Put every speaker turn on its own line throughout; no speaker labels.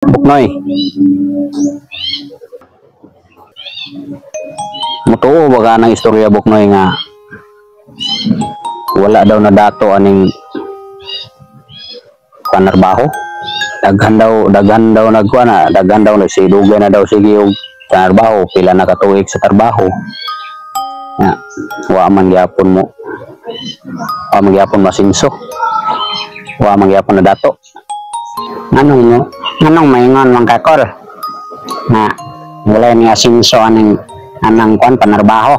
Buknoy. Mutuo ba ka ng istorya Buknoy nga wala daw na dato aning panarbaho? Daghan daw nagkuha na, daghan daw nagsidugay na daw sige og panarbaho, pila na katuig sa trabaho. Ya, wa man gyapon mo. Wa man gyapon masinso. Wa man gyapon na dato. Anong maingon mong kakol na wala ni asinso anang kwan panarbaho.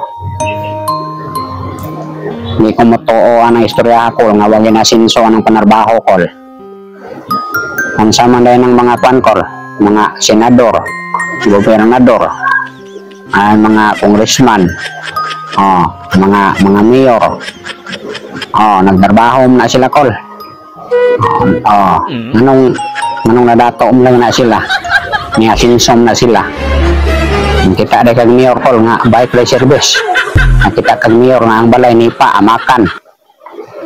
Hindi ko matuo anang istorya ko nga wala ni asinso anang panarbaho kol. Ang sama dahil ng mga kwan kol, mga senador, gobernador, mga congressman, mga mayor, nagtrabaho na sila kol. Anong nadato lang na sila, niya sinsom na sila. Kita ada kag mayor kol nga bike play service, kita kag mayor nga ang balay nipa amakan,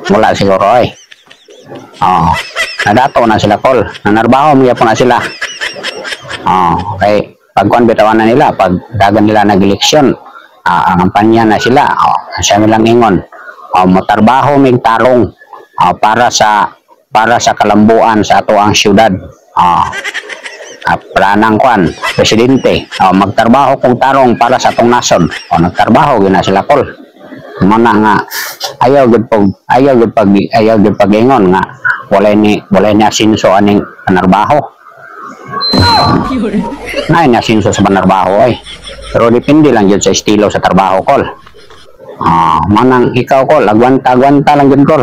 wala siguro ay. Nadato na sila kol, nanarbaho mga po na sila. Okay, pagkuan bitawan na nila, pag dagan nila nag-eleksyon, ang kampanya na sila, siya nilang ingon, matarbaho mig tarong para sa kalambuan sa ato ang syudad. Planang kwan, presidente, magtarbaho kung tarong para sa atong nasod. Nagtarbaho gina sila kol. Muna nga ayaw gud pag ingon nga walay ni asinso aning panarbaho. Nay ni asinso sa panarbaho ay. Pero depende lang jud sa estilo sa trabaho kol. Manang ikaw kol, agwanta lang jud kol.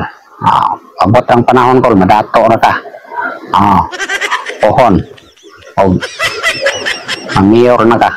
Abot ang panahon kol, madato na ka. Pohon. Og ang mayor na ka.